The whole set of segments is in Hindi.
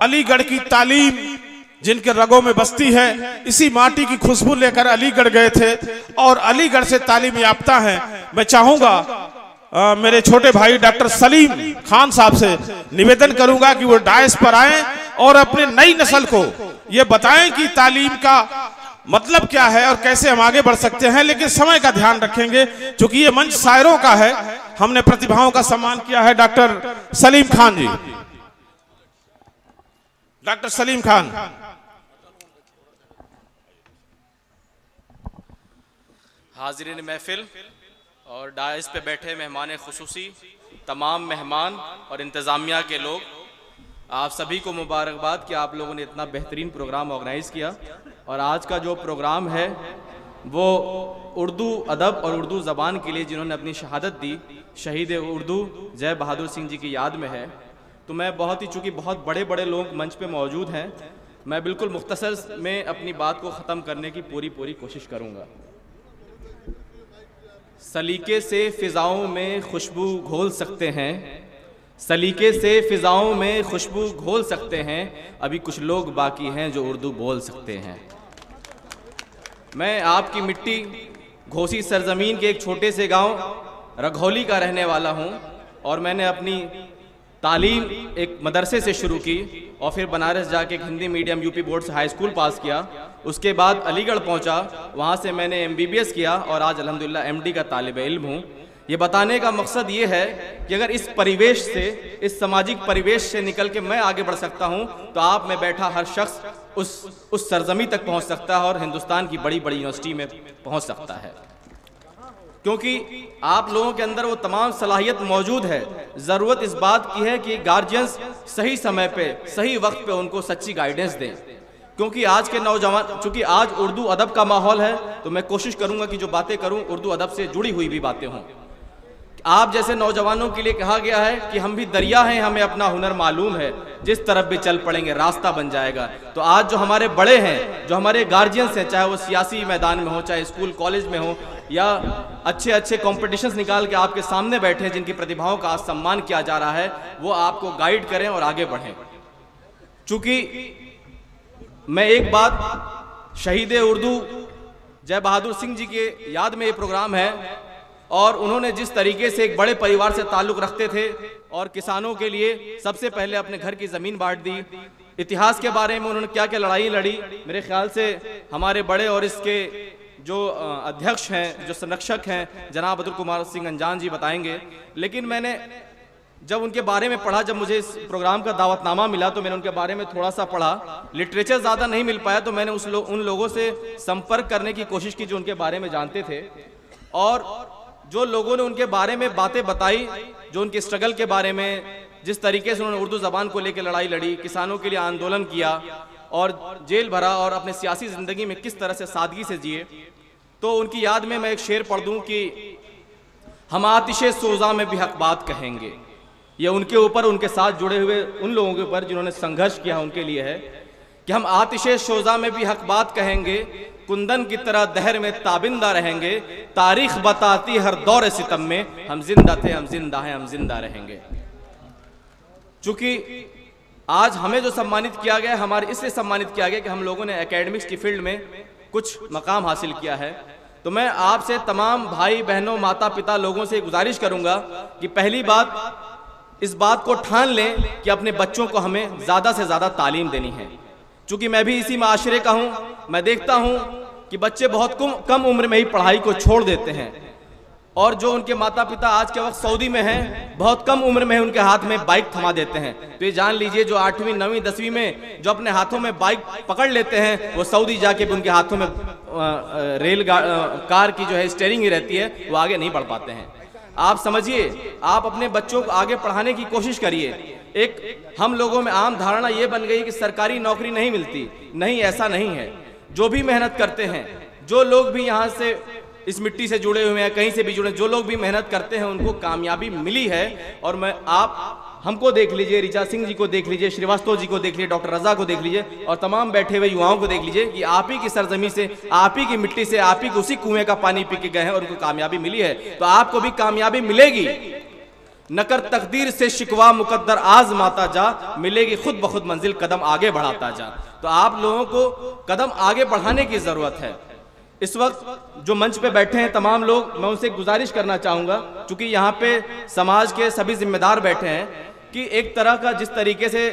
अलीगढ़ की तालीम जिनके रगों में बसती है, इसी माटी की खुशबू लेकर अलीगढ़ गए थे और अलीगढ़ से तालीम याफ्ता हैं। मैं चाहूंगा मेरे छोटे भाई डॉक्टर सलीम खान साहब से निवेदन करूंगा कि वो डायस पर आए और अपने नई नस्ल को ये बताएं कि तालीम का मतलब क्या है और कैसे हम आगे बढ़ सकते हैं। लेकिन समय का ध्यान रखेंगे क्योंकि ये मंच शायरों का है। हमने प्रतिभाओं का सम्मान किया है। डॉक्टर सलीम खान जी, डॉक्टर सलीम खान। हाजिरीन महफिल और डायस पे बैठे मेहमान खुसूसी, तमाम मेहमान और इंतज़ामिया के लोग, आप सभी को मुबारकबाद कि आप लोगों ने इतना बेहतरीन प्रोग्राम ऑर्गेनाइज़ किया। और आज का जो प्रोग्राम है वो उर्दू अदब और उर्दू ज़बान के लिए जिन्होंने अपनी शहादत दी, शहीद उर्दू जय बहादुर सिंह जी की याद में है। तो मैं बहुत ही, चूँकि बहुत बड़े बड़े लोग मंच पे मौजूद हैं, मैं बिल्कुल मुख्तसर में अपनी बात को ख़त्म करने की पूरी कोशिश करूँगा। सलीके से फ़िज़ाओं में खुशबू घोल सकते हैं, सलीके से फ़िज़ाओं में खुशबू घोल सकते हैं, अभी कुछ लोग बाकी हैं जो उर्दू बोल सकते हैं। मैं आपकी मिट्टी घोसी सरजमीन के एक छोटे से गांव रघौली का रहने वाला हूं और मैंने अपनी तालीम एक मदरसे से शुरू की और फिर बनारस जाके एक हिंदी मीडियम यूपी बोर्ड से हाई स्कूल पास किया। उसके बाद अलीगढ़ पहुंचा, वहां से मैंने MBBS किया और आज अल्हम्दुलिल्लाह MD का तालिब इल्म हूं। ये बताने का मकसद ये है कि अगर इस परिवेश से, इस सामाजिक परिवेश से निकल के मैं आगे बढ़ सकता हूं तो आप में बैठा हर शख्स उस सरजमी तक पहुंच सकता है और हिंदुस्तान की बड़ी बड़ी यूनिवर्सिटी में पहुंच सकता है, क्योंकि आप लोगों के अंदर वो तमाम सलाहियत मौजूद है। ज़रूरत इस बात की है कि गार्जियंस सही समय पे, सही वक्त पे उनको सच्ची गाइडेंस दें, क्योंकि आज के नौजवान, चूँकि आज उर्दू अदब का माहौल है, तो मैं कोशिश करूँगा कि जो बातें करूँ उर्दू अदब से जुड़ी हुई भी बातें हों। आप जैसे नौजवानों के लिए कहा गया है कि हम भी दरिया हैं, हमें अपना हुनर मालूम है, जिस तरफ भी चल पड़ेंगे रास्ता बन जाएगा। तो आज जो हमारे बड़े हैं, जो हमारे गार्जियंस हैं, चाहे वो सियासी मैदान में हो, चाहे स्कूल कॉलेज में हो, या अच्छे अच्छे कॉम्पिटिशन्स निकाल के आपके सामने बैठे हैं, जिनकी प्रतिभाओं का आज सम्मान किया जा रहा है, वो आपको गाइड करें और आगे बढ़ें। चूँकि मैं एक बात, शहीद उर्दू जय बहादुर सिंह जी के याद में ये प्रोग्राम है और उन्होंने जिस तरीके से एक बड़े परिवार से ताल्लुक़ रखते थे और किसानों के लिए सबसे पहले अपने घर की ज़मीन बांट दी, इतिहास के बारे में उन्होंने क्या क्या लड़ाई लड़ी, मेरे ख्याल से हमारे बड़े और इसके जो अध्यक्ष हैं, जो संरक्षक हैं, जनाब अब्दुल कुमार सिंह अंजान जी बताएंगे। लेकिन मैंने जब उनके बारे में पढ़ा, जब मुझे इस प्रोग्राम का दावतनामा मिला तो मैंने उनके बारे में थोड़ा सा पढ़ा। लिटरेचर ज़्यादा नहीं मिल पाया तो मैंने उन लोगों से संपर्क करने की कोशिश की जो उनके बारे में जानते थे, और जो लोगों ने उनके बारे में बातें बताई, जो उनके स्ट्रगल के बारे में, जिस तरीके से उन्होंने उर्दू ज़बान को लेकर लड़ाई लड़ी, किसानों के लिए आंदोलन किया और जेल भरा और अपने सियासी ज़िंदगी में किस तरह से सादगी से जिए, तो उनकी याद में मैं एक शेर पढ़ दूँ कि हम आतिशे सोज़ा में भी हक बात कहेंगे। ये उनके ऊपर, उनके साथ जुड़े हुए उन लोगों के ऊपर जिन्होंने संघर्ष किया, उनके लिए है कि हम आतिशे सोज़ा में भी हक बात कहेंगे, कुंदन की तरह दहर में ताबिंदा रहेंगे, तारीख बताती हर दौर सितम में हम जिंदा थे, हम जिंदा हैं, हम जिंदा रहेंगे। चूंकि आज हमें जो सम्मानित किया गया, हमारे इसलिए सम्मानित किया गया कि हम लोगों ने एकेडमिक्स की फील्ड में कुछ मकाम हासिल किया है। तो मैं आपसे, तमाम भाई बहनों, माता पिता लोगों से गुजारिश करूंगा कि पहली बात, इस बात को ठान लें कि अपने बच्चों को हमें ज़्यादा से ज़्यादा तालीम देनी है। चूँकि मैं भी इसी माशरे का हूँ, मैं देखता हूँ कि बच्चे बहुत कम उम्र में ही पढ़ाई को छोड़ देते हैं, और जो उनके माता पिता आज के वक्त सऊदी में हैं, बहुत कम उम्र में उनके हाथ में बाइक थमा देते हैं। तो ये जान लीजिए, जो 8वीं 9वीं 10वीं में जो अपने हाथों में बाइक पकड़ लेते हैं, वो सऊदी जाके भी उनके हाथों में कार की जो है स्टीयरिंग ही रहती है, वो आगे नहीं बढ़ पाते हैं। आप समझिए, आप अपने बच्चों को आगे पढ़ाने की कोशिश करिए। एक हम लोगों में आम धारणा ये बन गई कि सरकारी नौकरी नहीं मिलती। नहीं, ऐसा नहीं है। जो भी मेहनत करते हैं, जो लोग भी यहाँ से इस मिट्टी से जुड़े हुए हैं, कहीं से भी जुड़े, जो लोग भी मेहनत करते हैं उनको कामयाबी मिली है। और मैं, आप हमको देख लीजिए, ऋचा सिंह जी को देख लीजिए, श्रीवास्तव जी को देख लीजिए, डॉक्टर रजा को देख लीजिए, और तमाम बैठे हुए युवाओं को देख लीजिए कि आप ही की सरजमी से, आप ही की मिट्टी से, आप ही उसी कुएं का पानी पी के गए हैं और उनको कामयाबी मिली है। तो आपको भी कामयाबी मिलेगी। नकर तकदीर से शिकवा मुकद्दर आजमाता जा, मिलेगी खुद ब खुद मंजिल कदम आगे बढ़ाता जा। तो आप लोगों को कदम आगे बढ़ाने की जरूरत है। इस वक्त जो मंच पे बैठे हैं तमाम लोग, मैं उनसे गुजारिश करना चाहूँगा, क्योंकि यहाँ पे समाज के सभी जिम्मेदार बैठे हैं, कि एक तरह का जिस तरीके से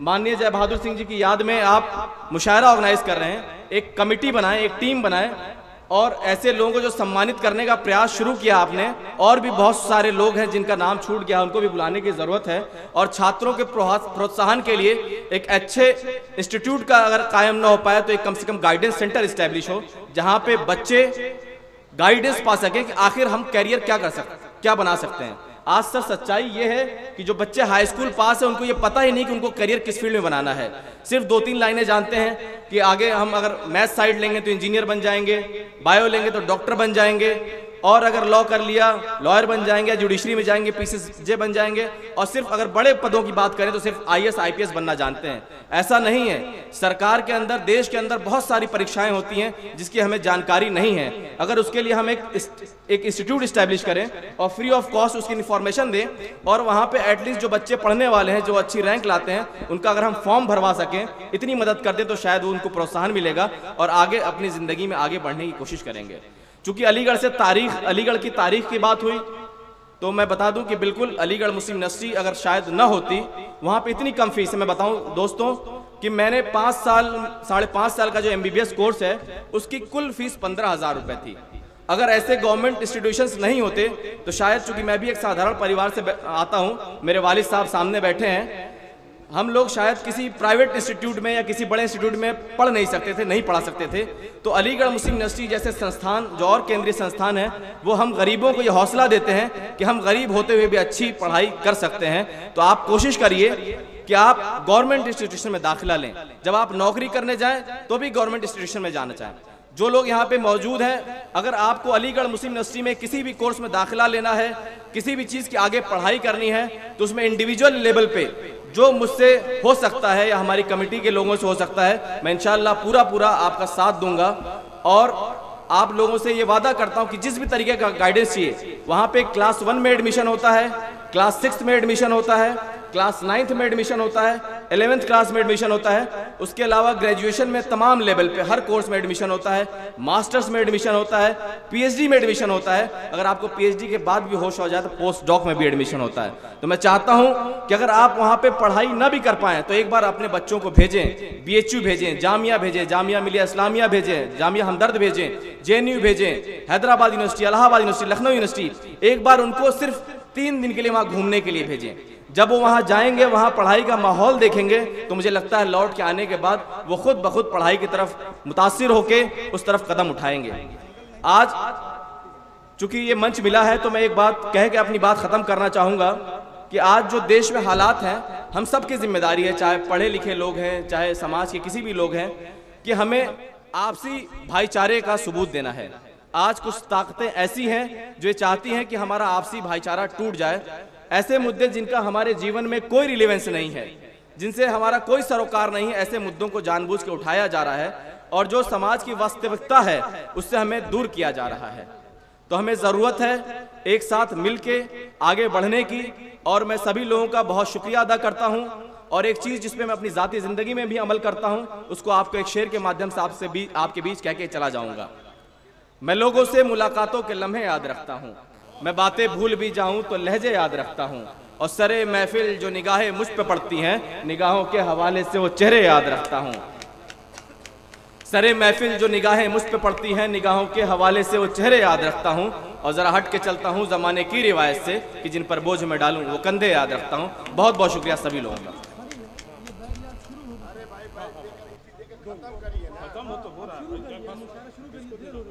माननीय जय बहादुर सिंह जी की याद में आप मुशायरा ऑर्गेनाइज कर रहे हैं, एक कमेटी बनाएं, एक टीम बनाएं और ऐसे लोगों को जो सम्मानित करने का प्रयास शुरू किया आपने, और भी बहुत सारे लोग हैं जिनका नाम छूट गया, उनको भी बुलाने की जरूरत है। और छात्रों के प्रोत्साहन के लिए एक अच्छे इंस्टीट्यूट का अगर कायम ना हो पाए तो एक कम से कम गाइडेंस सेंटर इस्टेब्लिश हो, जहां पे बच्चे गाइडेंस पा सकें कि आखिर हम कैरियर क्या बना सकते हैं। आज सर सच्चाई ये है कि जो बच्चे हाई स्कूल पास है उनको ये पता ही नहीं कि उनको करियर किस फील्ड में बनाना है। सिर्फ 2-3 लाइनें जानते हैं कि आगे हम अगर मैथ साइड लेंगे तो इंजीनियर बन जाएंगे, बायो लेंगे तो डॉक्टर बन जाएंगे, और अगर लॉ कर लिया लॉयर बन जाएंगे, जुडिशरी में जाएंगे PCJ बन जाएंगे, और सिर्फ अगर बड़े पदों की बात करें तो सिर्फ IAS IPS बनना जानते हैं। ऐसा नहीं है। सरकार के अंदर, देश के अंदर बहुत सारी परीक्षाएं होती हैं जिसकी हमें जानकारी नहीं है। अगर उसके लिए हम एक इंस्टीट्यूट इस्टेब्लिश करें और फ्री ऑफ कॉस्ट उसकी इन्फॉर्मेशन दें, और वहाँ पे एटलीस्ट जो बच्चे पढ़ने वाले हैं, जो अच्छी रैंक लाते हैं, उनका अगर हम फॉर्म भरवा सकें, इतनी मदद कर दें, तो शायद उनको प्रोत्साहन मिलेगा और आगे अपनी ज़िंदगी में आगे बढ़ने की कोशिश करेंगे। चूंकि अलीगढ़ की तारीख की बात हुई, तो मैं बता दूं कि बिल्कुल अलीगढ़ मुस्लिम यूनिवर्सिटी अगर शायद न होती, वहाँ पे इतनी कम फीस है। मैं बताऊं दोस्तों कि मैंने 5.5 साल का जो MBBS कोर्स है, उसकी कुल फीस 15,000 रुपये थी। अगर ऐसे गवर्नमेंट इंस्टीट्यूशंस नहीं होते तो शायद, चूंकि मैं भी एक साधारण परिवार से आता हूँ, मेरे वालिद साहब सामने बैठे हैं, हम लोग शायद किसी प्राइवेट इंस्टीट्यूट में या किसी बड़े इंस्टीट्यूट में पढ़ नहीं सकते थे, नहीं पढ़ा सकते थे। तो अलीगढ़ मुस्लिम यूनिवर्सिटी जैसे संस्थान, जो और केंद्रीय संस्थान है, वो हम गरीबों को ये हौसला देते हैं कि हम गरीब होते हुए भी अच्छी पढ़ाई कर सकते हैं। तो आप कोशिश करिए कि आप गवर्नमेंट इंस्टीट्यूशन में दाखिला लें। जब आप नौकरी करने जाएं तो भी गवर्नमेंट इंस्टीट्यूशन में जाना चाहें। जो लोग यहाँ पे मौजूद हैं, अगर आपको अलीगढ़ मुस्लिम यूनिवर्सिटी में किसी भी कोर्स में दाखिला लेना है, किसी भी चीज़ की आगे पढ़ाई करनी है, तो उसमें इंडिविजुअल लेवल पे जो मुझसे हो सकता है या हमारी कमेटी के लोगों से हो सकता है, मैं इंशाअल्लाह पूरा आपका साथ दूंगा। और आप लोगों से ये वादा करता हूँ कि जिस भी तरीके का गाइडेंस चाहिए, वहाँ पे क्लास 1 में एडमिशन होता है, क्लास 6 में एडमिशन होता है, क्लास 9th में एडमिशन होता है, 11th क्लास में एडमिशन होता है। उसके अलावा ग्रेजुएशन में तमाम लेवल पे हर कोर्स में एडमिशन होता है, मास्टर्स में एडमिशन होता है, PhD में एडमिशन होता है। अगर आपको PhD के बाद भी होश हो जाए तो पोस्ट डॉक में भी एडमिशन होता है। तो मैं चाहता हूं कि अगर आप वहां पे पढ़ाई ना भी कर पाएं तो एक बार अपने बच्चों को भेजें, BHU भेजें, जामिया भेजें, जामिया मिलिया इस्लामिया भेजें, जामिया हमदर्द भेजें, JNU भेजें, Hyderabad university, Allahabad university, Lucknow university, एक बार उनको सिर्फ 3 दिन के लिए वहां घूमने के लिए भेजें। जब वो वहां जाएंगे, वहां पढ़ाई का माहौल देखेंगे, तो मुझे लगता है लौट के आने के बाद वो खुद ब खुद पढ़ाई की तरफ मुतासिर होके उस तरफ कदम उठाएंगे। आज चूंकि ये मंच मिला है तो मैं एक बात कह के अपनी बात खत्म करना चाहूंगा कि आज जो देश में हालात हैं, हम सब की जिम्मेदारी है, चाहे पढ़े लिखे लोग हैं, चाहे समाज के किसी भी लोग हैं, कि हमें आपसी भाईचारे का सबूत देना है। आज कुछ ताकतें ऐसी हैं जो ये चाहती हैं कि हमारा आपसी भाईचारा टूट जाए। ऐसे मुद्दे जिनका हमारे जीवन में कोई रिलेवेंस नहीं है, जिनसे हमारा कोई सरोकार नहीं है, ऐसे मुद्दों को जानबूझ के उठाया जा रहा है और जो समाज की वास्तविकता है उससे हमें दूर किया जा रहा है। तो हमें ज़रूरत है एक साथ मिलके आगे बढ़ने की। और मैं सभी लोगों का बहुत शुक्रिया अदा करता हूं। और एक चीज़ जिसमें मैं अपनी ज़ाती ज़िंदगी में भी अमल करता हूं, उसको आपको एक शेर के माध्यम से आपके बीच कह के चला जाऊंगा। मैं लोगों से मुलाकातों के लम्हे याद रखता हूँ, मैं बातें भूल भी जाऊं तो लहजे याद रखता हूं, और सरे महफिल जो निगाहें मुझ पे पड़ती हैं, निगाहों के हवाले से वो चेहरे याद रखता हूं। सरे महफिल जो निगाहें मुझ पे पड़ती हैं, निगाहों के हवाले से वो चेहरे याद रखता हूं, और जरा हट के चलता हूं जमाने की रिवायत से कि जिन पर बोझ में डालूं वो कंधे याद रखता हूं। बहुत बहुत शुक्रिया सभी लोगों का।